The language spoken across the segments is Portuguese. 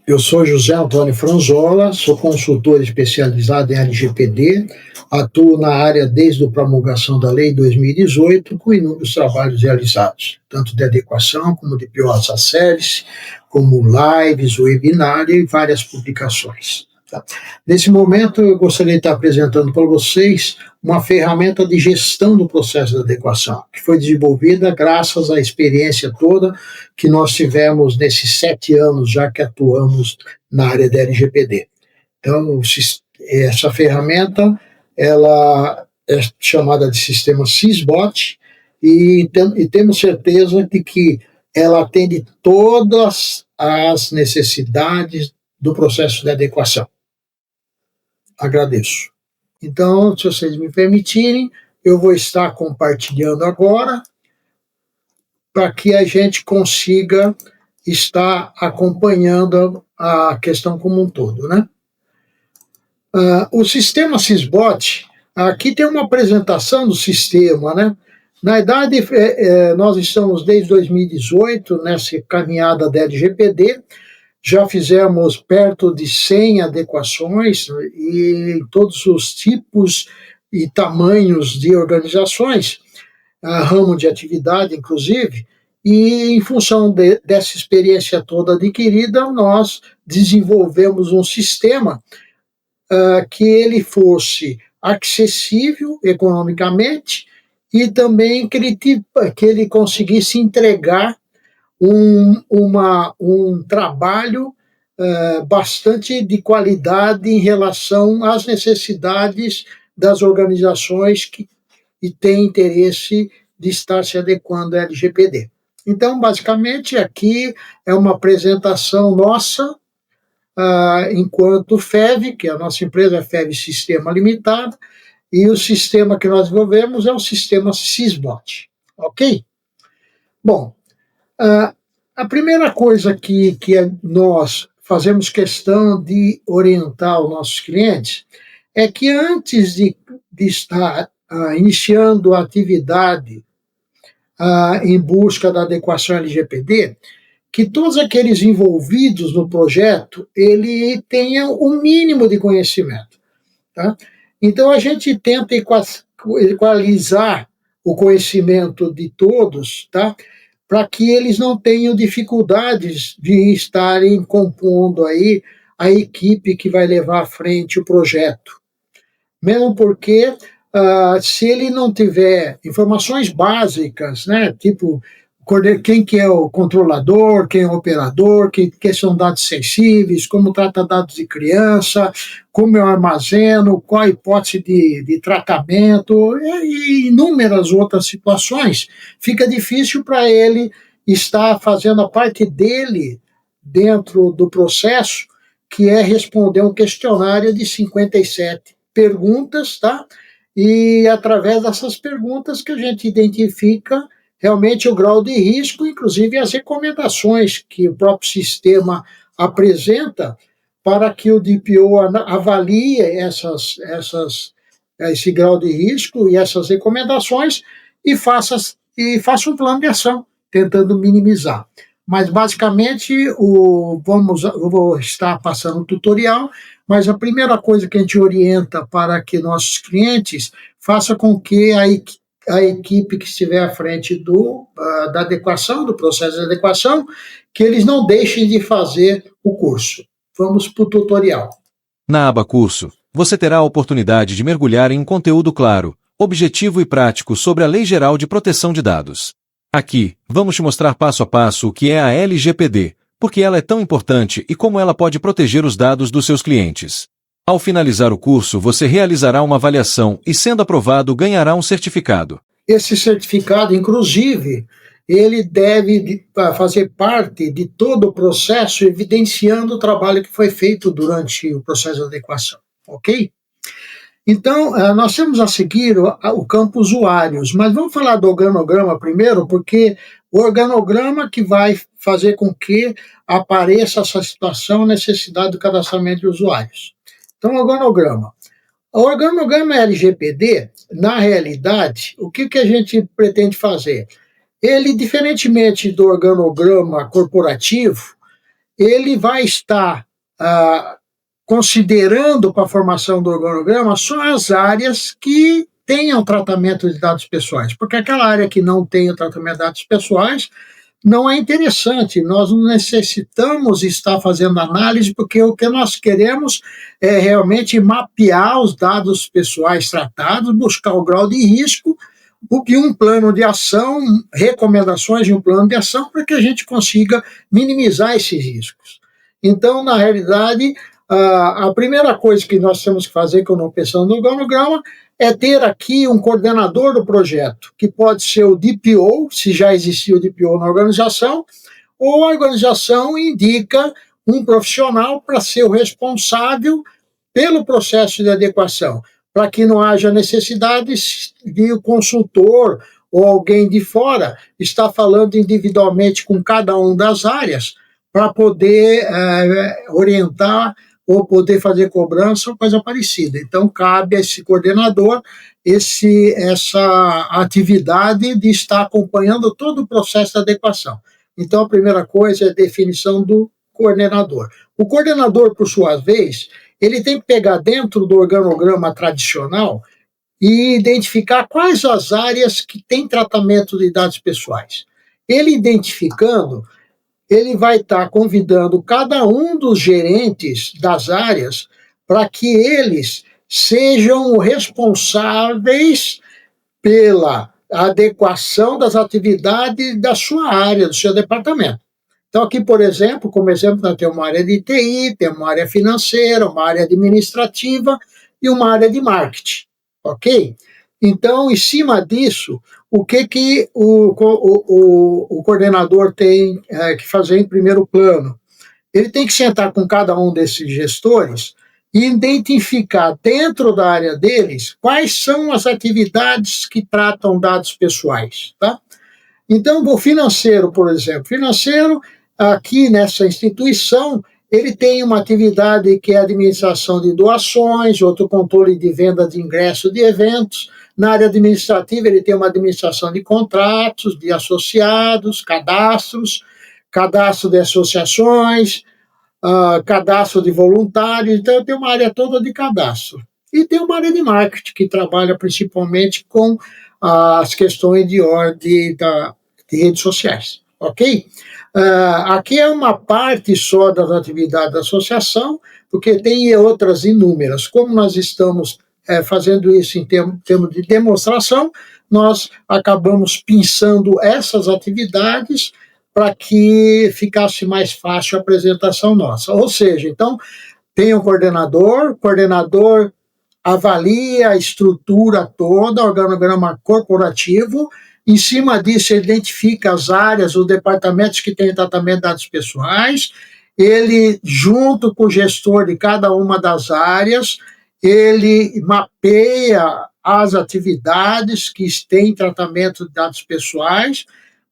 Eu sou José Antônio Franzola, sou consultor especializado em LGPD, atuo na área desde a promulgação da Lei 2018, com inúmeros trabalhos realizados, tanto de adequação como de POs a service, como lives, webinário e várias publicações. Tá? Nesse momento, eu gostaria de estar apresentando para vocês uma ferramenta de gestão do processo de adequação, que foi desenvolvida graças à experiência toda que nós tivemos nesses 7 anos já que atuamos na área da LGPD. Então, essa ferramenta ela é chamada de sistema Sysbot e temos certeza de que ela atende todas as necessidades do processo de adequação. Agradeço. Então, se vocês me permitirem, eu vou estar compartilhando agora para que a gente consiga estar acompanhando a questão como um todo, né? O sistema Sysbot, aqui tem uma apresentação do sistema, né? Na verdade, nós estamos desde 2018 nessa caminhada da LGPD, já fizemos perto de 100 adequações e todos os tipos e tamanhos de organizações, ramo de atividade, inclusive, e em função dessa experiência toda adquirida, nós desenvolvemos um sistema que ele fosse acessível economicamente e também que ele conseguisse entregar um trabalho bastante de qualidade em relação às necessidades das organizações que têm interesse de estar se adequando à LGPD. Então, basicamente, aqui é uma apresentação nossa, enquanto FEV, que a nossa empresa é FEV Sistema Limitada, e o sistema que nós desenvolvemos é o sistema Sysbot, ok? Bom, a primeira coisa que nós fazemos questão de orientar os nossos clientes é que antes de estar iniciando a atividade em busca da adequação LGPD, que todos aqueles envolvidos no projeto, ele tenham o mínimo de conhecimento. Tá? Então, a gente tenta equalizar o conhecimento de todos, tá? Para que eles não tenham dificuldades de estarem compondo aí a equipe que vai levar à frente o projeto. Mesmo porque, se ele não tiver informações básicas, né, tipo quem que é o controlador, quem é o operador, que são dados sensíveis, como trata dados de criança, como eu armazeno, qual a hipótese de tratamento e inúmeras outras situações, fica difícil para ele estar fazendo a parte dele dentro do processo, que é responder um questionário de 57 perguntas, tá? E através dessas perguntas que a gente identifica realmente o grau de risco, inclusive as recomendações que o próprio sistema apresenta para que o DPO avalie esse grau de risco e essas recomendações e faça um plano de ação, tentando minimizar. Mas, basicamente, eu vou estar passando um tutorial, mas a primeira coisa que a gente orienta para que nossos clientes façam com que a equipe que estiver à frente da adequação, do processo de adequação, que eles não deixem de fazer o curso. Vamos para o tutorial. Na aba Curso, você terá a oportunidade de mergulhar em um conteúdo claro, objetivo e prático sobre a Lei Geral de Proteção de Dados. Aqui, vamos te mostrar passo a passo o que é a LGPD, porque ela é tão importante e como ela pode proteger os dados dos seus clientes. Ao finalizar o curso, você realizará uma avaliação e, sendo aprovado, ganhará um certificado. Esse certificado, inclusive, ele deve fazer parte de todo o processo, evidenciando o trabalho que foi feito durante o processo de adequação, ok? Então, nós temos a seguir o campo usuários, mas vamos falar do organograma primeiro, porque o organograma que vai fazer com que apareça essa situação, necessidade do cadastramento de usuários. Então, organograma. O organograma LGPD, na realidade, o que a gente pretende fazer? Ele, diferentemente do organograma corporativo, ele vai estar considerando para a formação do organograma só as áreas que tenham tratamento de dados pessoais, porque aquela área que não tem o tratamento de dados pessoais não é interessante. Nós não necessitamos estar fazendo análise, porque o que nós queremos é realmente mapear os dados pessoais tratados, buscar o grau de risco, o que um plano de ação, recomendações de um plano de ação, para que a gente consiga minimizar esses riscos. Então, na realidade, a primeira coisa que nós temos que fazer, quando pensando no organograma, é ter aqui um coordenador do projeto, que pode ser o DPO, se já existia o DPO na organização, ou a organização indica um profissional para ser o responsável pelo processo de adequação, para que não haja necessidade de o consultor ou alguém de fora estar falando individualmente com cada uma das áreas para poder orientar ou poder fazer cobrança ou coisa parecida. Então, cabe a esse coordenador essa atividade de estar acompanhando todo o processo de adequação. Então, a primeira coisa é a definição do coordenador. O coordenador, por sua vez, ele tem que pegar dentro do organograma tradicional e identificar quais as áreas que têm tratamento de dados pessoais. Ele identificando, ele vai estar convidando cada um dos gerentes das áreas para que eles sejam responsáveis pela adequação das atividades da sua área, do seu departamento. Então, aqui, por exemplo, como exemplo, nós temos uma área de TI, temos uma área financeira, uma área administrativa e uma área de marketing, ok? Então, em cima disso, o que o coordenador tem que fazer em primeiro plano? Ele tem que sentar com cada um desses gestores e identificar dentro da área deles quais são as atividades que tratam dados pessoais, tá? Então, o financeiro, por exemplo, financeiro, aqui nessa instituição, ele tem uma atividade que é a administração de doações, outro controle de venda de ingresso de eventos. Na área administrativa, ele tem uma administração de contratos, de associados, cadastro de associações, cadastro de voluntários. Então, tem uma área toda de cadastro. E tem uma área de marketing, que trabalha principalmente com as questões de ordem de redes sociais, ok? Aqui é uma parte só das atividades da associação, porque tem outras inúmeras. Como nós estamos fazendo isso em termos de demonstração, nós acabamos pensando essas atividades para que ficasse mais fácil a apresentação nossa. Ou seja, então, tem um coordenador, o coordenador avalia a estrutura toda, o organograma corporativo, em cima disso ele identifica as áreas, os departamentos que têm tratamento de dados pessoais, ele, junto com o gestor de cada uma das áreas, ele mapeia as atividades que têm tratamento de dados pessoais.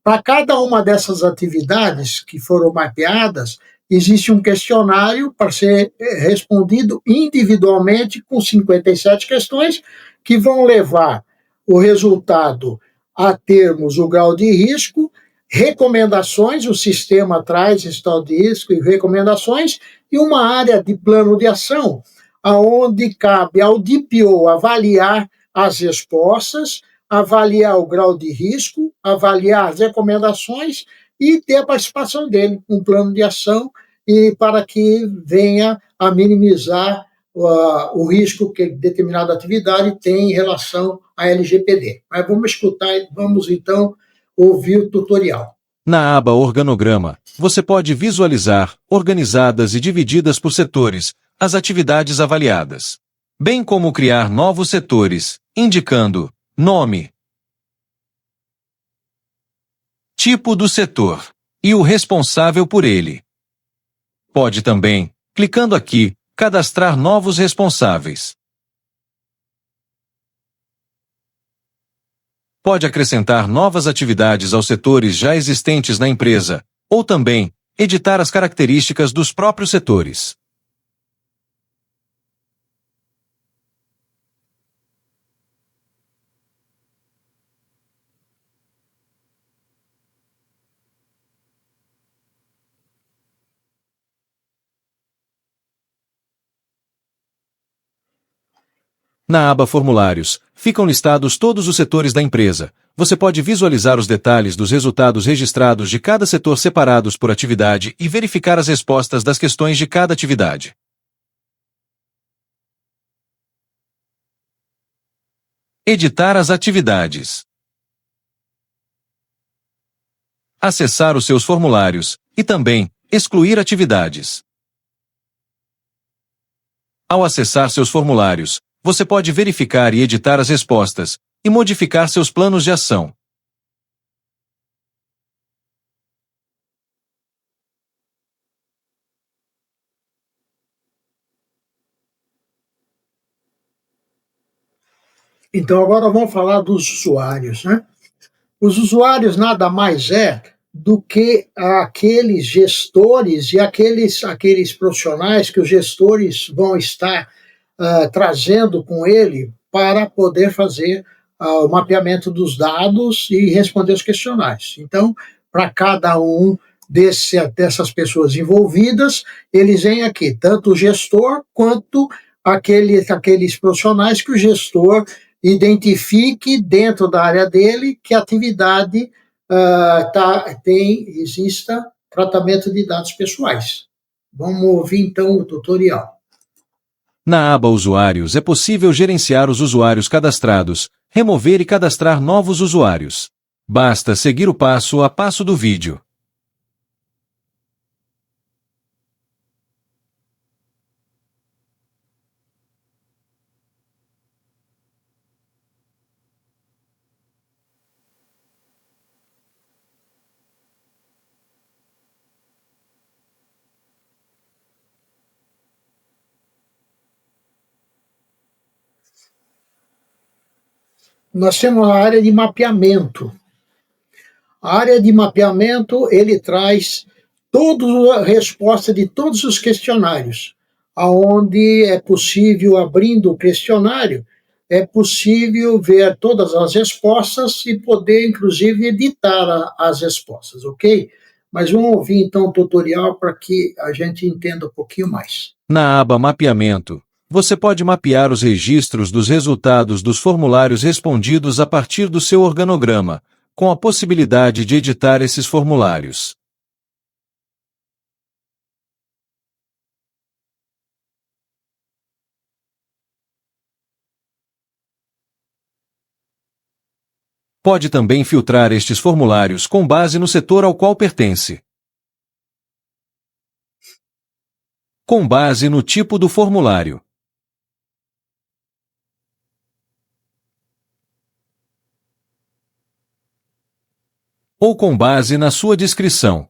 Para cada uma dessas atividades que foram mapeadas, existe um questionário para ser respondido individualmente com 57 questões que vão levar o resultado a termos o grau de risco, recomendações, o sistema traz esse tal de risco e recomendações, e uma área de plano de ação, aonde cabe ao DPO avaliar as respostas, avaliar o grau de risco, avaliar as recomendações e ter a participação dele, um plano de ação, e para que venha a minimizar o risco que determinada atividade tem em relação à LGPD. Mas vamos escutar, vamos então ouvir o tutorial. Na aba Organograma, você pode visualizar, organizadas e divididas por setores, as atividades avaliadas, bem como criar novos setores, indicando nome, tipo do setor e o responsável por ele. Pode também, clicando aqui, cadastrar novos responsáveis. Pode acrescentar novas atividades aos setores já existentes na empresa, ou também, editar as características dos próprios setores. Na aba Formulários, ficam listados todos os setores da empresa. Você pode visualizar os detalhes dos resultados registrados de cada setor separados por atividade e verificar as respostas das questões de cada atividade. Editar as atividades. Acessar os seus formulários e também excluir atividades. Ao acessar seus formulários, você pode verificar e editar as respostas e modificar seus planos de ação. Então, agora vamos falar dos usuários, né? Os usuários nada mais é do que aqueles gestores e aqueles profissionais que os gestores vão estar trazendo com ele para poder fazer o mapeamento dos dados e responder os questionários. Então, para cada um dessas pessoas envolvidas, eles vêm aqui, tanto o gestor quanto aqueles profissionais que o gestor identifique dentro da área dele que atividade exista tratamento de dados pessoais. Vamos ouvir então o tutorial. Na aba Usuários é possível gerenciar os usuários cadastrados, remover e cadastrar novos usuários. Basta seguir o passo a passo do vídeo. Nós temos a área de mapeamento. A área de mapeamento, ele traz toda a resposta de todos os questionários, aonde é possível, abrindo o questionário, é possível ver todas as respostas e poder, inclusive, editar as respostas, ok? Mas vamos ouvir, então, o tutorial para que a gente entenda um pouquinho mais. Na aba Mapeamento, você pode mapear os registros dos resultados dos formulários respondidos a partir do seu organograma, com a possibilidade de editar esses formulários. Pode também filtrar estes formulários com base no setor ao qual pertence. Com base no tipo do formulário. Ou com base na sua descrição.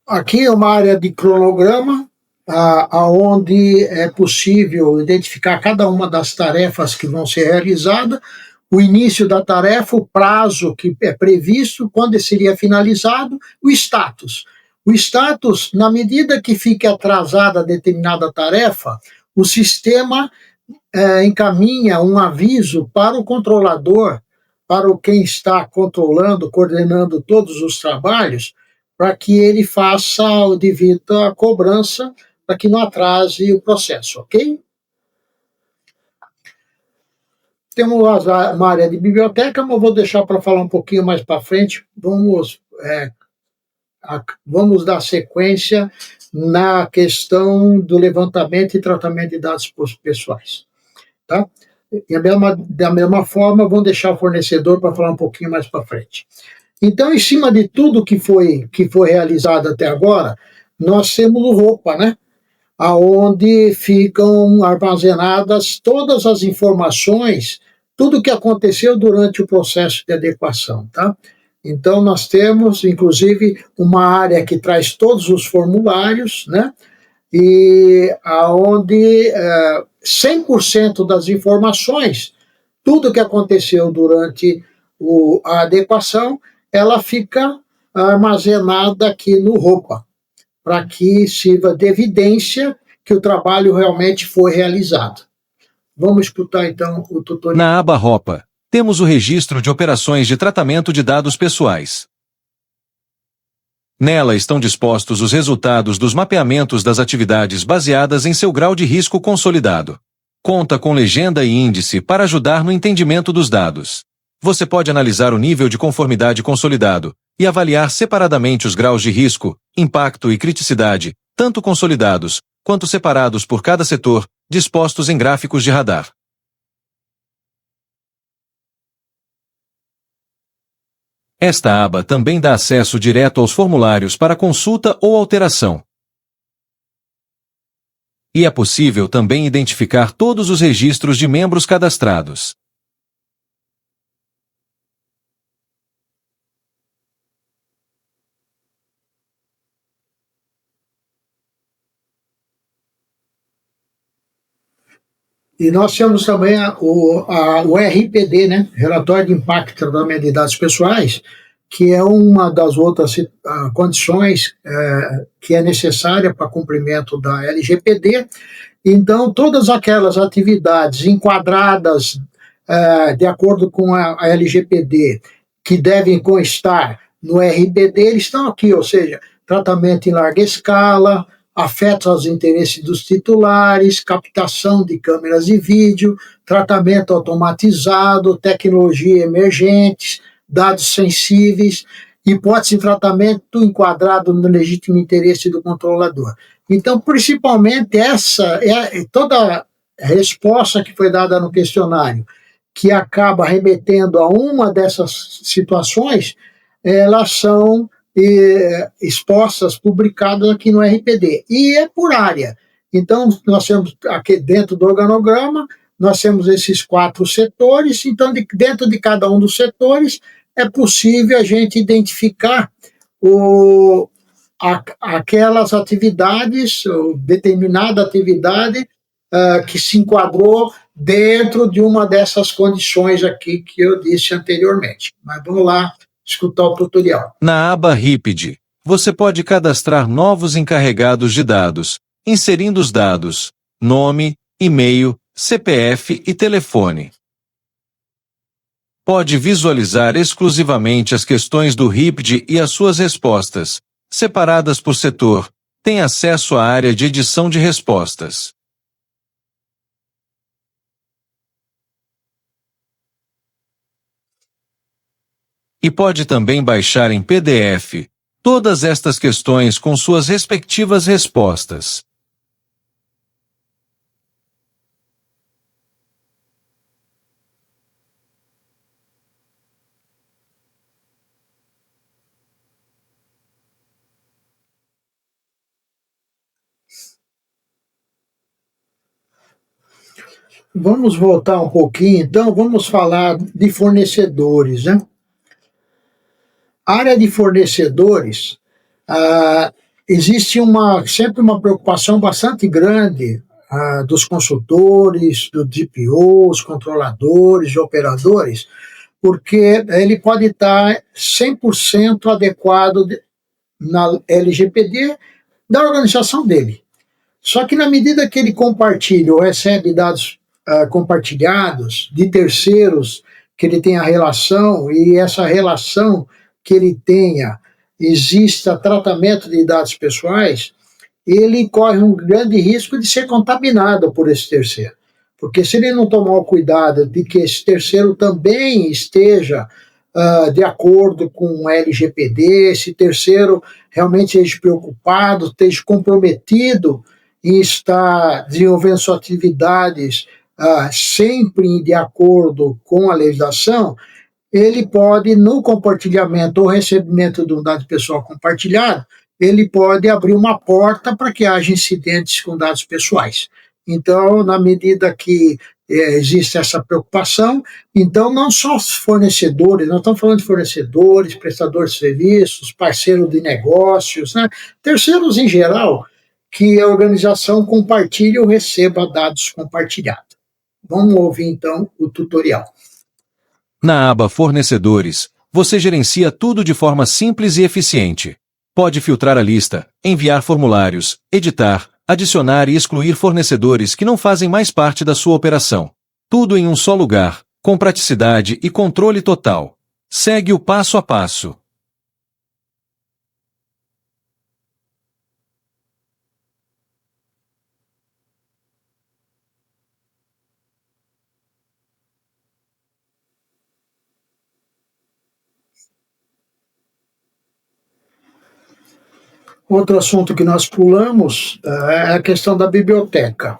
Aqui é uma área de cronograma, aonde é possível identificar cada uma das tarefas que vão ser realizadas, o início da tarefa, o prazo que é previsto, quando seria finalizado, o status. O status, na medida que fique atrasada determinada tarefa, o sistema encaminha um aviso para o controlador, para quem está controlando, coordenando todos os trabalhos, para que ele faça o devido à cobrança, para que não atrase o processo, ok? Temos uma área de biblioteca, mas vou deixar para falar um pouquinho mais para frente. Vamos dar sequência na questão do levantamento e tratamento de dados pessoais. Tá? Da mesma forma, vamos deixar o fornecedor para falar um pouquinho mais para frente. Então, em cima de tudo que foi realizado até agora, nós temos o ROPA, né? Aonde ficam armazenadas todas as informações, tudo que aconteceu durante o processo de adequação, tá? Então, nós temos, inclusive, uma área que traz todos os formulários, né? E aonde 100% das informações, tudo que aconteceu durante a adequação, ela fica armazenada aqui no ROPA, para que sirva de evidência que o trabalho realmente foi realizado. Vamos escutar então o tutorial. Na aba ROPA, temos o registro de operações de tratamento de dados pessoais. Nela estão dispostos os resultados dos mapeamentos das atividades baseadas em seu grau de risco consolidado. Conta com legenda e índice para ajudar no entendimento dos dados. Você pode analisar o nível de conformidade consolidado e avaliar separadamente os graus de risco, impacto e criticidade, tanto consolidados quanto separados por cada setor, dispostos em gráficos de radar. Esta aba também dá acesso direto aos formulários para consulta ou alteração. E é possível também identificar todos os registros de membros cadastrados. E nós temos também o RPD, né? Relatório de Impacto e Tratamento de Dados Pessoais, que é uma das outras condições que é necessária para cumprimento da LGPD. Então, todas aquelas atividades enquadradas de acordo com a LGPD, que devem constar no RPD, eles estão aqui, ou seja, tratamento em larga escala, afetos aos interesses dos titulares, captação de câmeras de vídeo, tratamento automatizado, tecnologia emergentes, dados sensíveis, hipótese de tratamento enquadrado no legítimo interesse do controlador. Então, principalmente, essa é toda a resposta que foi dada no questionário, que acaba remetendo a uma dessas situações, elas são expostas, publicadas aqui no RPD. E é por área. Então, nós temos aqui dentro do organograma, nós temos esses 4 setores, então, dentro de cada um dos setores, é possível a gente identificar aquelas atividades, ou determinada atividade que se enquadrou dentro de uma dessas condições aqui que eu disse anteriormente. Mas vamos lá escutar o tutorial. Na aba RIPD, você pode cadastrar novos encarregados de dados, inserindo os dados, nome, e-mail, CPF e telefone. Pode visualizar exclusivamente as questões do RIPD e as suas respostas, separadas por setor. Tem acesso à área de edição de respostas. E pode também baixar em PDF todas estas questões com suas respectivas respostas. Vamos voltar um pouquinho, então, vamos falar de fornecedores, né? A área de fornecedores, existe sempre uma preocupação bastante grande dos consultores, do DPOs, controladores, operadores, porque ele pode estar 100% adequado na LGPD da organização dele. Só que na medida que ele compartilha ou recebe dados compartilhados de terceiros, que ele tenha relação, e essa relação que ele tenha, exista tratamento de dados pessoais, ele corre um grande risco de ser contaminado por esse terceiro. Porque se ele não tomar o cuidado de que esse terceiro também esteja de acordo com o LGPD, esse terceiro realmente esteja preocupado, esteja comprometido em estar desenvolvendo suas atividades sempre de acordo com a legislação, ele pode, no compartilhamento ou recebimento de um dado pessoal compartilhado, ele pode abrir uma porta para que haja incidentes com dados pessoais. Então, na medida que existe essa preocupação, então não só os fornecedores, nós estamos falando de fornecedores, prestadores de serviços, parceiros de negócios, né? Terceiros em geral, que a organização compartilhe ou receba dados compartilhados. Vamos ouvir então o tutorial. Na aba Fornecedores, você gerencia tudo de forma simples e eficiente. Pode filtrar a lista, enviar formulários, editar, adicionar e excluir fornecedores que não fazem mais parte da sua operação. Tudo em um só lugar, com praticidade e controle total. Segue o passo a passo. Outro assunto que nós pulamos é a questão da biblioteca.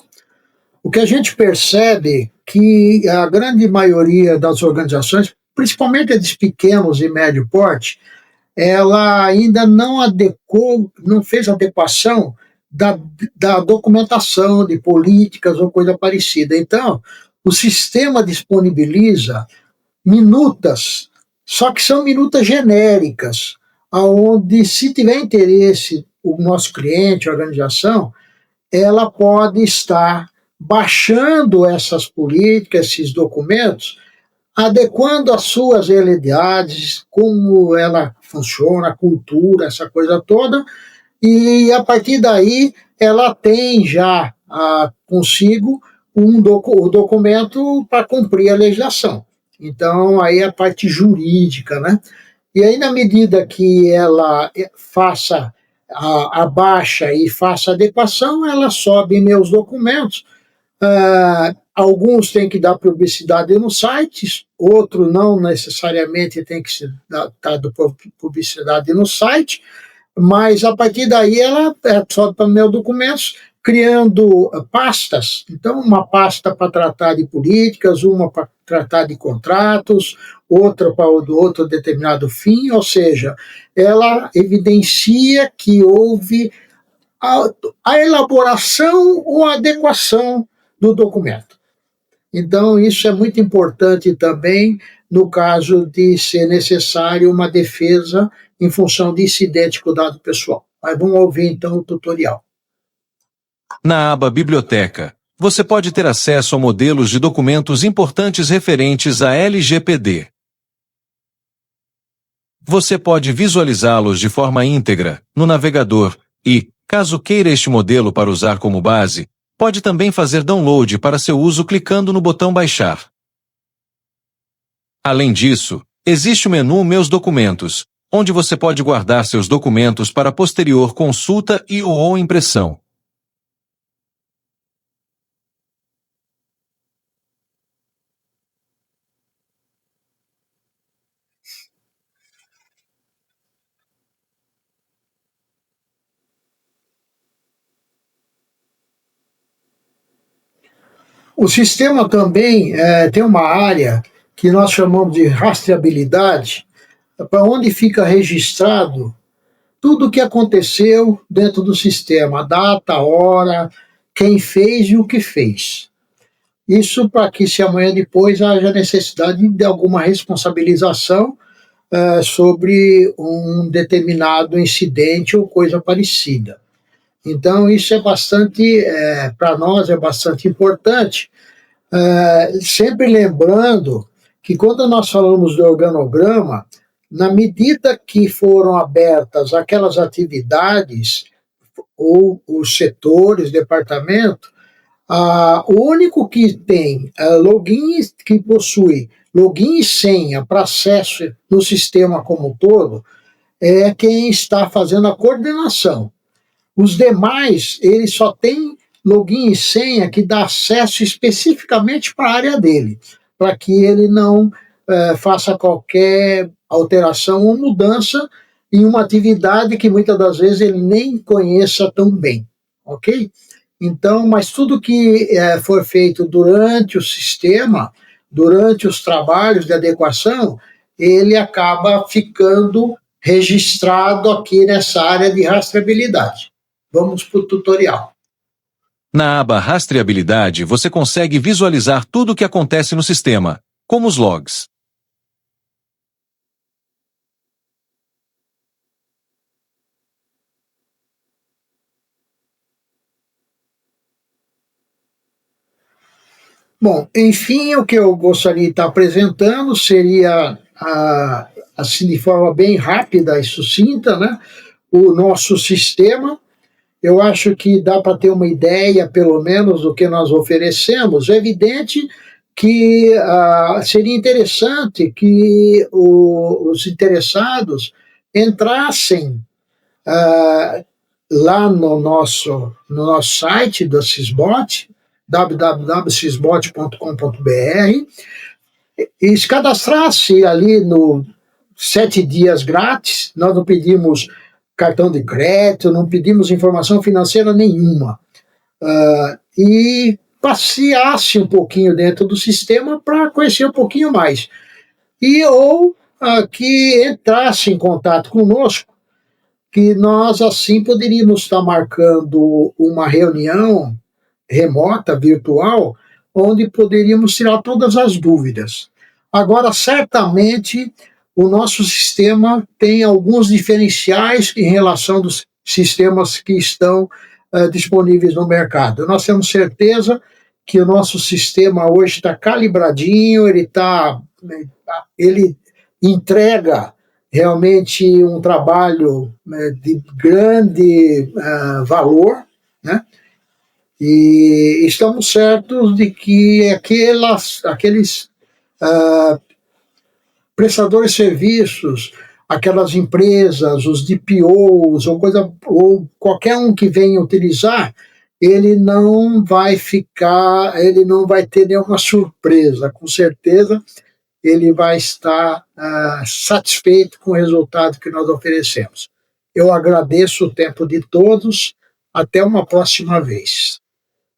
O que a gente percebe que a grande maioria das organizações, principalmente as de pequenos e médio porte, ela ainda não fez adequação da documentação de políticas ou coisa parecida. Então, o sistema disponibiliza minutas, só que são minutas genéricas, aonde, se tiver interesse, o nosso cliente, a organização, ela pode estar baixando essas políticas, esses documentos, adequando as suas realidades, como ela funciona, a cultura, essa coisa toda, e a partir daí ela tem já consigo o documento para cumprir a legislação. Então, aí a parte jurídica, né? E aí, na medida que ela faça a baixa e faça a adequação, ela sobe meus documentos. Alguns têm que dar publicidade no site, outros não necessariamente tem que ser dado publicidade no site, mas a partir daí ela sobe para meus documentos, criando pastas. Então, uma pasta para tratar de políticas, uma para tratar de contratos, outra para outro determinado fim, ou seja, ela evidencia que houve a elaboração ou a adequação do documento. Então, isso é muito importante também no caso de ser necessário uma defesa em função de incidente com o dado pessoal. Mas vamos ouvir então o tutorial. Na aba Biblioteca, você pode ter acesso a modelos de documentos importantes referentes à LGPD. Você pode visualizá-los de forma íntegra no navegador e, caso queira este modelo para usar como base, pode também fazer download para seu uso clicando no botão Baixar. Além disso, existe o menu Meus Documentos, onde você pode guardar seus documentos para posterior consulta ou impressão. O sistema também tem uma área que nós chamamos de rastreabilidade, para onde fica registrado tudo o que aconteceu dentro do sistema, a data, a hora, quem fez e o que fez. Isso para que, se amanhã depois haja necessidade de alguma responsabilização sobre um determinado incidente ou coisa parecida. Então, isso é bastante, para nós, é bastante importante, sempre lembrando que quando nós falamos do organograma, na medida que foram abertas aquelas atividades ou os setores, departamento, o único que tem login, que possui login e senha para acesso no sistema como um todo, é quem está fazendo a coordenação. Os demais, eles só têm login e senha que dá acesso especificamente para a área dele, para que ele não faça qualquer alteração ou mudança em uma atividade que muitas das vezes ele nem conheça tão bem, ok? Então, mas tudo que for feito durante o sistema, durante os trabalhos de adequação, ele acaba ficando registrado aqui nessa área de rastreabilidade. Vamos para o tutorial. Na aba Rastreabilidade, você consegue visualizar tudo o que acontece no sistema, como os logs. Bom, enfim, o que eu gostaria de estar apresentando seria, assim, de forma bem rápida e sucinta, né, o nosso sistema, Eu acho que dá para ter uma ideia, pelo menos, do que nós oferecemos. É evidente que seria interessante que os interessados entrassem lá no nosso site da Sisbot, www.sisbot.com.br, e se cadastrasse ali no 7 dias grátis. Nós não pedimos cartão de crédito, não pedimos informação financeira nenhuma. E passeasse um pouquinho dentro do sistema para conhecer um pouquinho mais. Ou que entrasse em contato conosco, que nós assim poderíamos estar marcando uma reunião remota, virtual, onde poderíamos tirar todas as dúvidas. Agora, certamente, o nosso sistema tem alguns diferenciais em relação dos sistemas que estão disponíveis no mercado. Nós temos certeza que o nosso sistema hoje está calibradinho, ele entrega realmente um trabalho de grande valor, né? E estamos certos de que aqueles prestadores de serviços, aquelas empresas, os DPOs, ou qualquer um que venha utilizar, ele não vai ter nenhuma surpresa. Com certeza, ele vai estar satisfeito com o resultado que nós oferecemos. Eu agradeço o tempo de todos. Até uma próxima vez.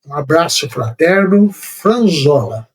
Um abraço fraterno, Franzola.